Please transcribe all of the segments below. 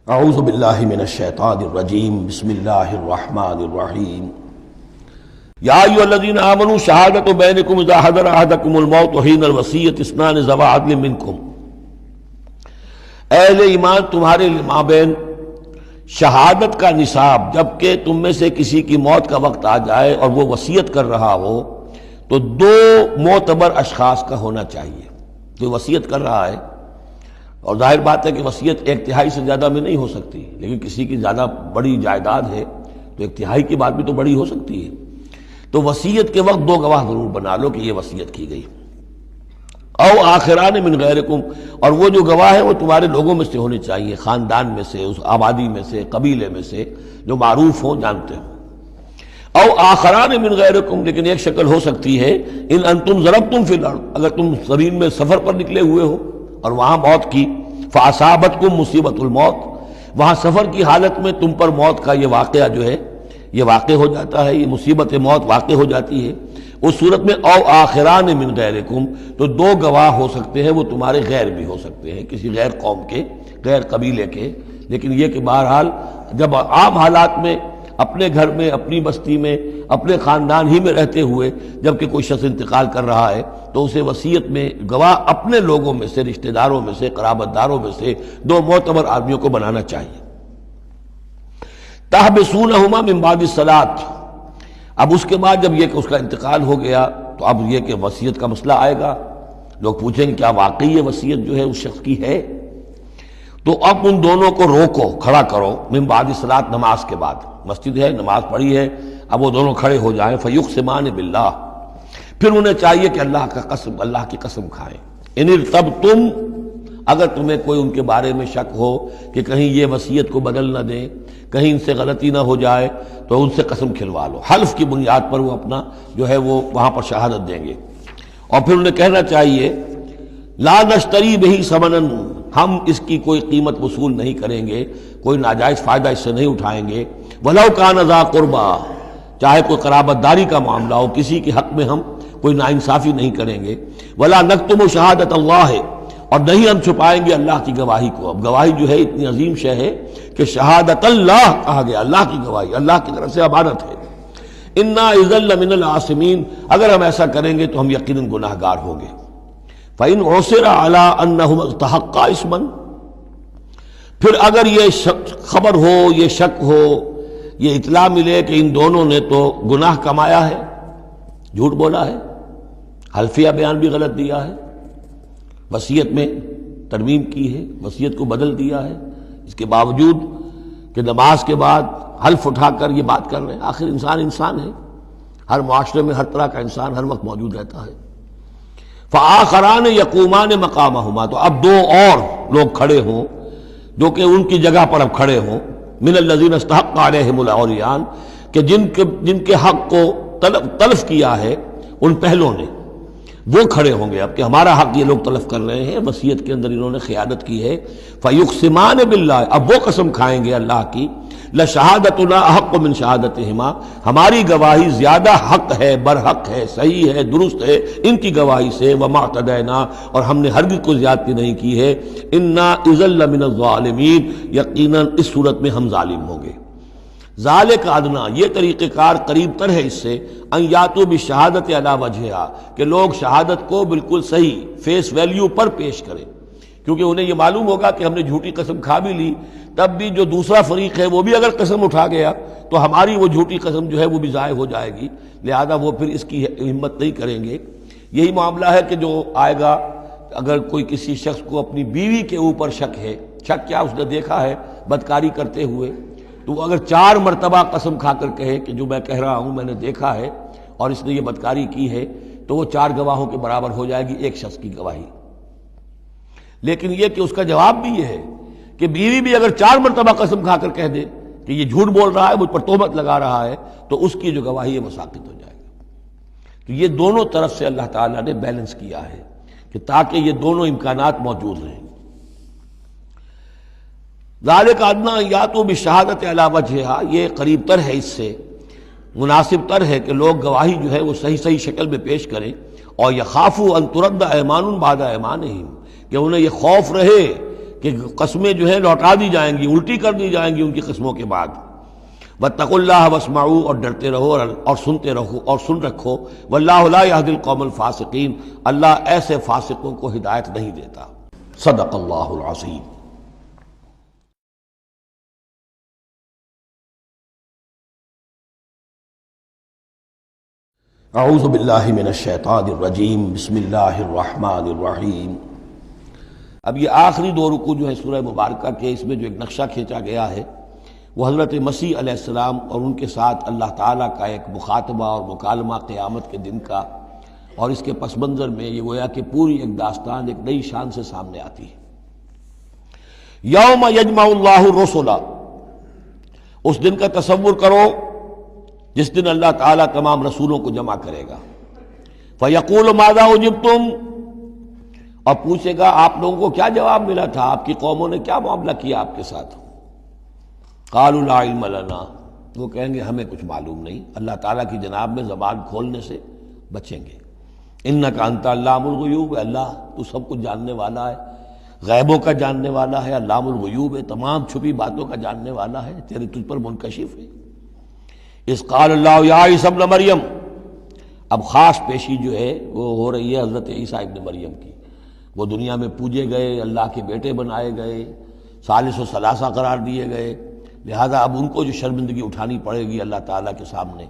اعوذ باللہ من الشیطان الرجیم بسم اللہ الرحمن الرحیم یا ایھا الذین آمنوا شہادۃ بینکم اذا حضر احدکم الموت حین الوصیۃ اثنان ذوی عدل منکم، اہل ایمان تمہارے مابین شہادت کا نصاب جبکہ تم میں سے کسی کی موت کا وقت آ جائے اور وہ وصیت کر رہا ہو تو دو معتبر اشخاص کا ہونا چاہیے۔ جو وصیت کر رہا ہے، اور ظاہر بات ہے کہ وصیت ایک تہائی سے زیادہ میں نہیں ہو سکتی، لیکن کسی کی زیادہ بڑی جائیداد ہے تو ایک تہائی کی بات بھی تو بڑی ہو سکتی ہے، تو وصیت کے وقت دو گواہ ضرور بنا لو کہ یہ وصیت کی گئی۔ او آخران من غیرکم، اور وہ جو گواہ ہے وہ تمہارے لوگوں میں سے ہونے چاہیے، خاندان میں سے، اس آبادی میں سے، قبیلے میں سے، جو معروف ہوں، جانتے ہوں۔ او آخران من غیرکم، لیکن ایک شکل ہو سکتی ہے ان انتم ضربتم فی الارض، اگر تم زمین میں سفر پر نکلے ہوئے ہو اور وہاں موت کی، فاصابتکم مصیبت الموت، وہاں سفر کی حالت میں تم پر موت کا یہ واقعہ جو ہے یہ واقع ہو جاتا ہے، یہ مصیبت موت واقع ہو جاتی ہے، اس صورت میں او آخران من غیرکم، تو دو گواہ ہو سکتے ہیں، وہ تمہارے غیر بھی ہو سکتے ہیں، کسی غیر قوم کے، غیر قبیلے کے، لیکن یہ کہ بہرحال جب عام حالات میں اپنے گھر میں، اپنی بستی میں، اپنے خاندان ہی میں رہتے ہوئے جب کہ کوئی شخص انتقال کر رہا ہے تو اسے وصیت میں گواہ اپنے لوگوں میں سے، رشتہ داروں میں سے، قرابت داروں میں سے دو معتبر آدمیوں کو بنانا چاہیے۔ تحبسونہما من بعد الصلاۃ، اب اس کے بعد جب یہ کہ اس کا انتقال ہو گیا تو اب یہ کہ وصیت کا مسئلہ آئے گا، لوگ پوچھیں گے کیا واقعی یہ وصیت جو ہے اس شخص کی ہے؟ تو اب ان دونوں کو روکو، کھڑا کرو، من بعد الصلاۃ، نماز کے بعد، مسجد ہے، نماز پڑھی ہے، اب وہ دونوں کھڑے ہو جائیں، فیقسمان باللہ، پھر انہیں چاہیے کہ اللہ کی قسم کھائیں۔ ان ارتبتم، اگر تمہیں کوئی ان کے بارے میں شک ہو کہ کہیں یہ وصیت کو بدل نہ دیں، کہیں ان سے غلطی نہ ہو جائے، تو ان سے قسم کھلوا لو، حلف کی بنیاد پر وہ اپنا جو ہے وہ وہاں پر شہادت دیں گے، اور پھر انہیں کہنا چاہیے لا نشتری بہ ثمنا، ہم اس کی کوئی قیمت وصول نہیں کریں گے، کوئی ناجائز فائدہ اس سے نہیں اٹھائیں گے، ولو کان ذا قربا، چاہے کوئی قرابت داری کا معاملہ ہو، کسی کے حق میں ہم کوئی ناانصافی نہیں کریں گے، ولا نکتم شہادت اللہ، اور نہیں ہم چھپائیں گے اللہ کی گواہی کو۔ اب گواہی جو ہے اتنی عظیم شے ہے کہ شہادت اللہ کہا گیا، اللہ کی گواہی، اللہ کی طرف سے امانت ہے۔ انا اذا لمن العاصمین، اگر ہم ایسا کریں گے تو ہم یقیناً گناہ گار ہوں گے۔ فإن عثر على انہما استحقا اسما، پھر اگر یہ خبر ہو، یہ شک ہو، یہ اطلاع ملے کہ ان دونوں نے تو گناہ کمایا ہے، جھوٹ بولا ہے، حلفیہ بیان بھی غلط دیا ہے، وصیت میں ترمیم کی ہے، وصیت کو بدل دیا ہے، اس کے باوجود کہ نماز کے بعد حلف اٹھا کر یہ بات کر رہے ہیں، آخر انسان ہے، ہر معاشرے میں ہر طرح کا انسان ہر وقت موجود رہتا ہے۔ فآخران یقومان مقامہما، تو اب دو اور لوگ کھڑے ہوں جو کہ ان کی جگہ پر اب کھڑے ہوں، من الذین استحق علیہم العریان، کہ جن کے حق کو تلف کیا ہے ان پہلوں نے، وہ کھڑے ہوں گے اب کہ ہمارا حق یہ لوگ تلف کر رہے ہیں، وصیت کے اندر انہوں نے خیانت کی ہے۔ فیقسمان باللہ، اب وہ قسم کھائیں گے اللہ کی، لشہادتنا احق من شہادتہما، ہماری گواہی زیادہ حق ہے، برحق ہے، صحیح ہے، درست ہے ان کی گواہی سے، وما اعتدینا، اور ہم نے ہرگز کوئی زیادتی نہیں کی ہے، انا اذا لمن الظالمین، یقیناً اس صورت میں ہم ظالم ہوں گے۔ ذالک ادنا، یہ طریقہ کار قریب تر ہے اس سے، ان یاتوا بالشہادۃ علی وجہہا، کہ لوگ شہادت کو بالکل صحیح فیس ویلیو پر پیش کریں، کیونکہ انہیں یہ معلوم ہوگا کہ ہم نے جھوٹی قسم کھا بھی لی، تب بھی جو دوسرا فریق ہے وہ بھی اگر قسم اٹھا گیا تو ہماری وہ جھوٹی قسم جو ہے وہ بھی ضائع ہو جائے گی، لہذا وہ پھر اس کی ہمت نہیں کریں گے۔ یہی معاملہ ہے کہ جو آئے گا، اگر کوئی کسی شخص کو اپنی بیوی کے اوپر شک ہے، شک کیا، اس نے دیکھا ہے بدکاری کرتے ہوئے، تو وہ اگر 4 مرتبہ قسم کھا کر کہے کہ جو میں کہہ رہا ہوں میں نے دیکھا ہے اور اس نے یہ بدکاری کی ہے، تو وہ 4 گواہوں کے برابر ہو جائے گی ایک شخص کی گواہی۔ لیکن یہ کہ اس کا جواب بھی یہ ہے کہ بیوی بھی اگر 4 مرتبہ قسم کھا کر کہہ دے کہ یہ جھوٹ بول رہا ہے، مجھ پر تہمت لگا رہا ہے، تو اس کی جو گواہی ہے وہ ساقط ہو جائے گی۔ تو یہ دونوں طرف سے اللہ تعالیٰ نے بیلنس کیا ہے کہ تاکہ یہ دونوں امکانات موجود رہیں۔ ذالک ادنی ان یاتوا بالشہادۃ علی وجہہا، یہ قریب تر ہے، اس سے مناسب تر ہے کہ لوگ گواہی جو ہے وہ صحیح شکل میں پیش کریں، اور یخافوا ان ترد ایمان بعد ایمانہم، کہ انہیں یہ خوف رہے کہ قسمیں جو ہے لوٹا دی جائیں گی، الٹی کر دی جائیں گی ان کی قسموں کے بعد۔ واتقوا اللہ واسمعوا، اور ڈرتے رہو اور سنتے رہو اور سن رکھو، واللہ لا یہدی القوم الفاسقین، اللہ ایسے فاسقوں کو ہدایت نہیں دیتا۔ صدق اللہ العظیم۔ اعوذ باللہ من الشیطان الرجیم، بسم اللہ الرحمن الرحیم۔ اب یہ آخری دو رکوع جو ہے سورہ مبارکہ کے، اس میں جو ایک نقشہ کھینچا گیا ہے وہ حضرت مسیح علیہ السلام اور ان کے ساتھ اللہ تعالیٰ کا ایک مخاطبہ اور مکالمہ قیامت کے دن کا، اور اس کے پس منظر میں یہ گویا کہ پوری ایک داستان ایک نئی شان سے سامنے آتی ہے۔ یوم یجمع اللہ الرسل، اس دن کا تصور کرو جس دن اللہ تعالیٰ تمام رسولوں کو جمع کرے گا۔ فیقول ماذا اجبتم، اور پوچھے گا آپ لوگوں کو کیا جواب ملا تھا، آپ کی قوموں نے کیا معاملہ کیا آپ کے ساتھ۔ قالوا لا علم لنا، وہ کہیں گے ہمیں کچھ معلوم نہیں، اللہ تعالیٰ کی جناب میں زبان کھولنے سے بچیں گے۔ انک انت علام الغیوب، اللہ تو سب کچھ جاننے والا ہے، غیبوں کا جاننے والا ہے، علام الغیوب ہے، تمام چھپی باتوں کا جاننے والا ہے، تیرے تجھ پر منکشف ہے۔ اذ قال اللہ یا عیسی ابن مریم، اب خاص پیشی جو ہے وہ ہو رہی ہے حضرت عیسیٰ ابن مریم کی۔ وہ دنیا میں پوجے گئے، اللہ کے بیٹے بنائے گئے، ثالث و ثلاثہ قرار دیے گئے، لہذا اب ان کو جو شرمندگی اٹھانی پڑے گی اللہ تعالیٰ کے سامنے،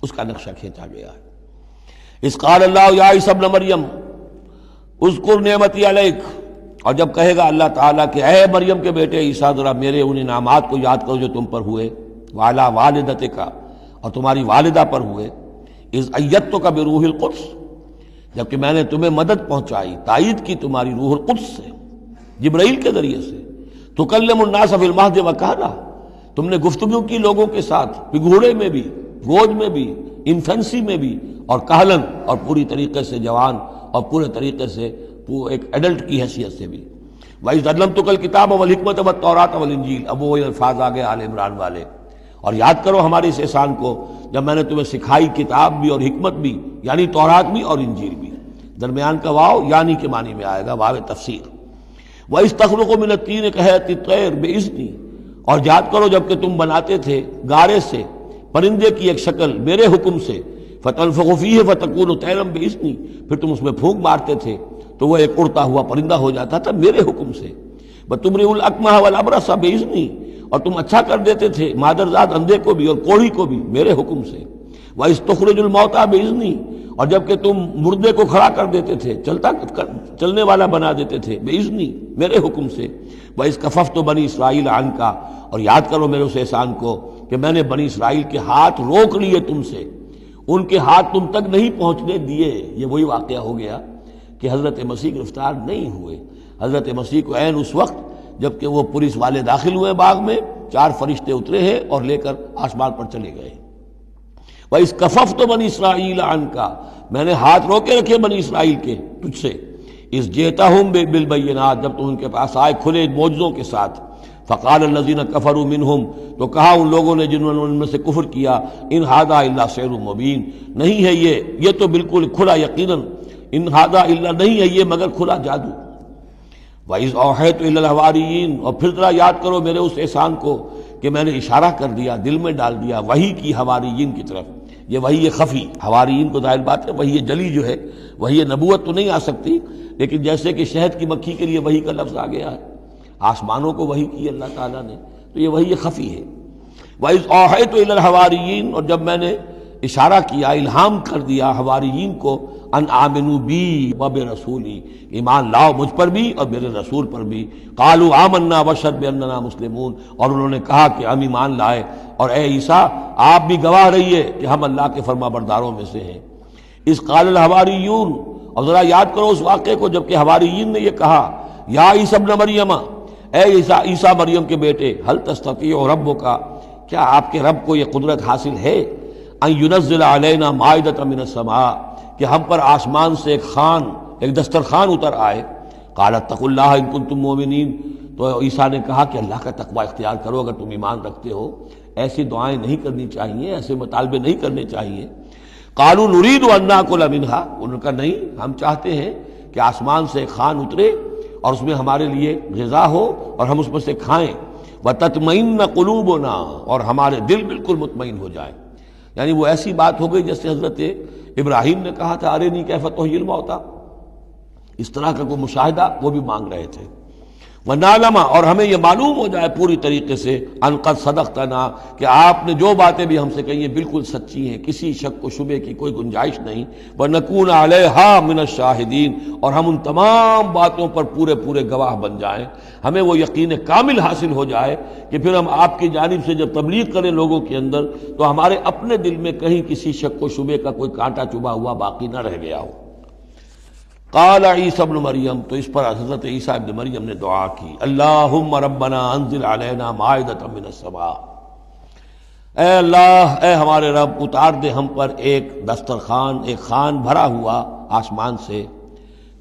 اس کا نقشہ کھینچا گیا ہے۔ اذ قال اللہ یا عیسی ابن مریم اذکر نعمتی علیک، اور جب کہے گا اللہ تعالیٰ کہ اے مریم کے بیٹے عیسیٰ ذرا میرے ان انعامات کو یاد کرو جو تم پر ہوئے، وعلی والدتک، اور تمہاری والدہ پر ہوئے، اذ ایدتک بروح القدس، جبکہ میں نے تمہیں مدد پہنچائی، تائید کی تمہاری روح القدس سے، جبرائیل کے ذریعے سے، تکلم الناس فی المہد وکہلا، تم نے گفتگو کی لوگوں کے ساتھ، پگھوڑے میں بھی، گود میں بھی، انفینسی میں بھی، اور کہلن، اور پوری طریقے سے جوان اور پورے طریقے سے ایک ایڈلٹ کی حیثیت سے بھی۔ وَإِذْ عَلَّمْتُكَ الْكِتَابَ وَالْحِكْمَةَ وَالتَّوْرَاةَ وَالْإِنْجِيلَ، اب وہ الفاظ آگے آل عمران والے۔ اور یاد کرو ہمارے اس احسان کو جب میں نے تمہیں سکھائی کتاب بھی اور حکمت بھی، یعنی تورات بھی اور انجیل بھی، درمیان کا واو یعنی کے معنی میں آئے گا، واو تفسیر۔ وَإِذْ تَخْلُقُ مِنَ الطِّينِ كَهَيْئَةِ الطَّيْرِ بِإِذْنِي، اور یاد کرو جب کہ تم بناتے تھے گارے سے پرندے کی ایک شکل میرے حکم سے، فَتَنفُخُ فِيهِ فَتَكُونُ طَيْرًا بِإِذْنِي، پھر تم اس میں پھونک مارتے تھے تو وہ ایک اڑتا ہوا پرندہ ہو جاتا تھا میرے حکم سے۔ وَتُبْرِئُ الْأَكْمَحَ وَالْأَبْرَصَ بِإِذْنِي، اور تم اچھا کر دیتے تھے مادرزاد اندھے کو بھی اور کوڑھی کو بھی میرے حکم سے۔ وَإِذْ تُخْرِجُ الْمَوْتَىٰ بِإِذْنِي، اور جب کہ تم مردے کو کھڑا کر دیتے تھے، چلنے والا بنا دیتے تھے، بِإِذْنِي، میرے حکم سے۔ وَإِذْ كَفَفْتُ بَنِي إِسْرَائِيلَ عَنْكَ، اور یاد کرو میرے اس احسان کو کہ میں نے بنی اسرائیل کے ہاتھ روک لیے تم سے، ان کے ہاتھ تم تک نہیں پہنچنے دیے۔ یہ وہی واقعہ ہو گیا کہ حضرت مسیح گرفتار نہیں ہوئے۔ حضرت مسیح کو عین اس وقت جب کہ وہ پولیس والے داخل ہوئے باغ میں، 4 فرشتے اترے ہیں اور لے کر آسمان پر چلے گئے۔ وَإِذْ كَفَفْتُ بَنِي إِسْرَائِيلَ عَنْكَ، میں نے ہاتھ روکے رکھے بنی اسرائیل کے تجھ سے۔ اِذْ جِئْتَهُم بِالْبَيِّنَاتِ، جب تم ان کے پاس آئے کھلے معجزوں کے ساتھ۔ فَقَالَ الَّذِينَ كَفَرُوا مِنْهُمْ، تو کہا ان لوگوں نے جنہوں نے ان میں سے کفر کیا، إِنْ هَذَا إِلَّا سِحْرٌ مُبِينٌ، نہیں ہے یہ تو بالکل کھلا یقیناً، إِنْ هَذَا إِلَّا، نہیں ہے یہ مگر کھلا جادو۔ وَإِذْ أَوْحَيْتُ إِلَى الْحَوَارِيِّينَ، اور پھر ذرا یاد کرو میرے اس احسان کو کہ میں نے اشارہ کر دیا، دل میں ڈال دیا وحی کی حواریین کی طرف۔ یہ وحی خفی، حواریین کو ظاہر بات ہے وحی جلی جو ہے، وحی نبوت تو نہیں آ سکتی، لیکن جیسے کہ شہد کی مکھی کے لیے وحی کا لفظ آ گیا ہے، آسمانوں کو وحی کی اللہ تعالیٰ نے، تو یہ وحی خفی ہے۔ وَإِذْ أَوْحَيْتُ إِلَى الْحَوَارِيِّينَ، اور جب میں نے اشارہ کیا، الہام کر دیا حواریین کو، ان آمنوا بی وبرسولی، ایمان لاؤ مجھ پر بھی اور میرے رسول پر بھی۔ قالوا آمنا واشهد بأننا مسلمون، اور انہوں نے کہا کہ ہم ایمان لائے اور اے عیسیٰ آپ بھی گواہ رہیے کہ ہم اللہ کے فرما برداروں میں سے ہیں۔ اذ قال الحواریون، اور ذرا یاد کرو اس واقعے کو جب کہ حواریین نے یہ کہا، یا عیسی ابن مریم، اے عیسیٰ مریم کے بیٹے، هل تستطيع ربک، کیا آپ کے رب کو یہ قدرت حاصل ہے، ان ينزل علینا مائدۃ من السماء، کہ ہم پر آسمان سے ایک دسترخوان اتر آئے۔ قال اتقوا اللہ ان کنتم مؤمنین، تو عیسیٰ نے کہا کہ اللہ کا تقوی اختیار کرو اگر تم ایمان رکھتے ہو، ایسی دعائیں نہیں کرنی چاہیے، ایسے مطالبے نہیں کرنے چاہیے۔ قالوا نريد ان ناكل منها، انہوں نے کہا نہیں، ہم چاہتے ہیں کہ آسمان سے ایک خوان اترے اور اس میں ہمارے لیے غذا ہو اور ہم اس میں سے کھائیں، وَتَطْمَئِنَّ قُلُوبُنَا اور ہمارے دل بالکل مطمئن ہو جائیں۔ یعنی وہ ایسی بات ہو گئی جیسے حضرت ابراہیم نے کہا تھا ارنی کیف تحیی الموتیٰ، اس طرح کا کوئی مشاہدہ وہ بھی مانگ رہے تھے۔ وَنَعْلَمَ اور ہمیں یہ معلوم ہو جائے پوری طریقے سے أَن قَدْ صَدَقْتَنَا کہ آپ نے جو باتیں بھی ہم سے کہی ہیں بالکل سچی ہیں، کسی شک و شبے کی کوئی گنجائش نہیں۔ وَنَكُونَ عَلَيْهَا مِنَ الشَّاهِدِينَ اور ہم ان تمام باتوں پر پورے پورے گواہ بن جائیں، ہمیں وہ یقین کامل حاصل ہو جائے کہ پھر ہم آپ کی جانب سے جب تبلیغ کریں لوگوں کے اندر تو ہمارے اپنے دل میں کہیں کسی شک و شبے کا کوئی کانٹا چبھا ہوا باقی نہ رہ گیا ہو۔ قال عیسی ابن مریم تو اس پر حضرت عیسیٰ ابن مریم نے دعا کی، اللہم ربنا انزل علینا مائدۃ من السماء، اے اللہ، اے ہمارے رب اتار دے ہم پر ایک دسترخوان، ایک خوان بھرا ہوا آسمان سے،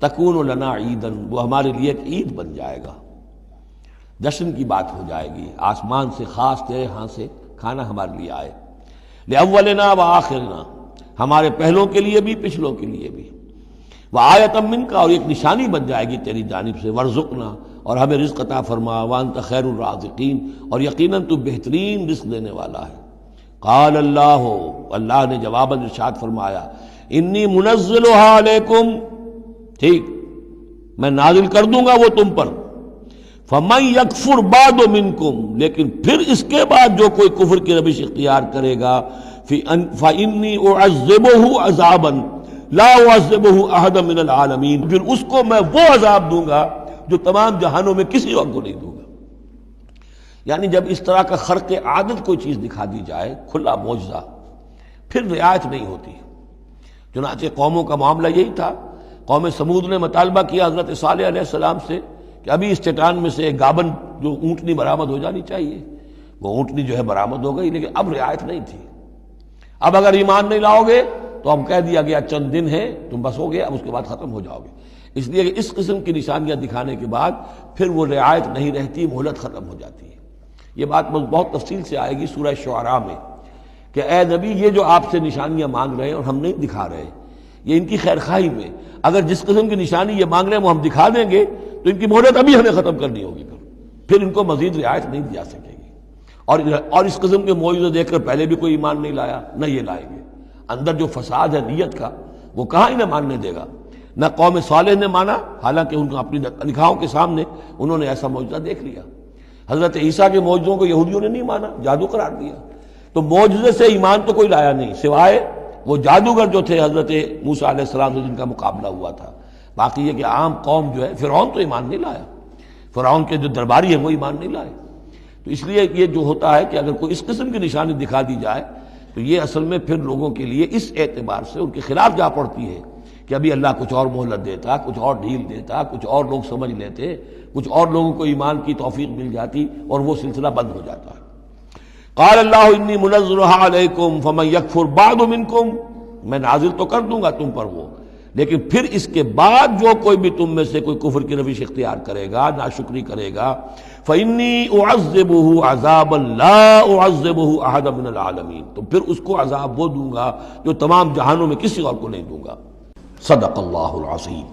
تکون لنا عیدن وہ ہمارے لیے ایک عید بن جائے گا، جشن کی بات ہو جائے گی، آسمان سے خاص تیرے ہاں سے کھانا ہمارے لیے آئے، لأولنا وآخرنا ہمارے پہلوں کے لیے بھی پچھلوں کے لیے بھی، وآیۃ منک اور ایک نشانی بن جائے گی تیری جانب سے، وارزقنا اور ہمیں رزق عطا فرما، وانت خیر الرازقین اور یقیناً تو بہترین رزق دینے والا ہے۔ قال اللہ اللہ نے جواباً ارشاد فرمایا، انی منزلها علیکم ٹھیک میں نازل کر دوں گا وہ تم پر، فمن یکفر بعد منکم لیکن پھر اس کے بعد جو کوئی کفر کی روش اختیار کرے گا، فانی اعذبہ عذابا لا اعذبہ احد من العالمین پھر اس کو میں وہ عذاب دوں گا جو تمام جہانوں میں کسی اور کو نہیں دوں گا۔ یعنی جب اس طرح کا خرق عادت کوئی چیز دکھا دی جائے، کھلا معجزہ، پھر رعایت نہیں ہوتی۔ چنانچہ قوموں کا معاملہ یہی تھا، قوم سمود نے مطالبہ کیا حضرت صالح علیہ السلام سے کہ ابھی اس چٹان میں سے ایک گابن جو اونٹنی برآمد ہو جانی چاہیے، وہ اونٹنی جو ہے برآمد ہو گئی، لیکن اب رعایت نہیں تھی۔ اب اگر ایمان نہیں لاؤ گے تو ہم کہہ دیا گیا چند دن ہے تم بس ہو گیا، اب اس کے بعد ختم ہو جاؤ گے۔ اس لیے کہ اس قسم کی نشانیاں دکھانے کے بعد پھر وہ رعایت نہیں رہتی، مہلت ختم ہو جاتی ہے۔ یہ بات بہت تفصیل سے آئے گی سورہ شعراء میں کہ اے نبی یہ جو آپ سے نشانیاں مانگ رہے ہیں اور ہم نہیں دکھا رہے، یہ ان کی خیر خواہی میں، اگر جس قسم کی نشانی یہ مانگ رہے ہیں وہ ہم دکھا دیں گے تو ان کی مہلت ابھی ہمیں ختم کرنی ہوگی، پھر ان کو مزید رعایت نہیں دی جا سکے گی۔ اور اس قسم کے معجزے دیکھ کر پہلے بھی کوئی ایمان نہیں لایا، نہ یہ لائیں گے۔ اندر جو فساد ہے نیت کا وہ کہاں انہیں ماننے دے گا۔ نہ قوم صالح نے مانا، حالانکہ ان کو اپنی نگاہوں کے سامنے انہوں نے ایسا معجزہ دیکھ لیا۔ حضرت عیسیٰ کے معجزوں کو یہودیوں نے نہیں مانا، جادو قرار دیا۔ تو معجزے سے ایمان تو کوئی لایا نہیں سوائے وہ جادوگر جو تھے حضرت موسیٰ علیہ السلام سے جن کا مقابلہ ہوا تھا۔ باقی یہ کہ عام قوم جو ہے، فرعون تو ایمان نہیں لایا، فرعون کے جو درباری ہیں وہ ایمان نہیں لائے۔ تو اس لیے یہ جو ہوتا ہے کہ اگر کوئی اس قسم کی نشانی دکھا دی جائے تو یہ اصل میں پھر لوگوں کے لیے اس اعتبار سے ان کے خلاف جا پڑتی ہے کہ ابھی اللہ کچھ اور مہلت دیتا، کچھ اور ڈھیل دیتا، کچھ اور لوگ سمجھ لیتے، کچھ اور لوگوں کو ایمان کی توفیق مل جاتی اور وہ سلسلہ بند ہو جاتا ہے۔ قال اللہ انی منزلها علیکم فمن یکفر بعد منکم میں نازل تو کر دوں گا تم پر وہ، لیکن پھر اس کے بعد جو کوئی بھی تم میں سے کوئی کفر کی روش اختیار کرے گا، ناشکری کرے گا، فإنی اعذبہ عذابا لا اعذبہ احد من العالمین تو پھر اس کو عذاب وہ دوں گا جو تمام جہانوں میں کسی اور کو نہیں دوں گا۔ صدق اللہ العظیم۔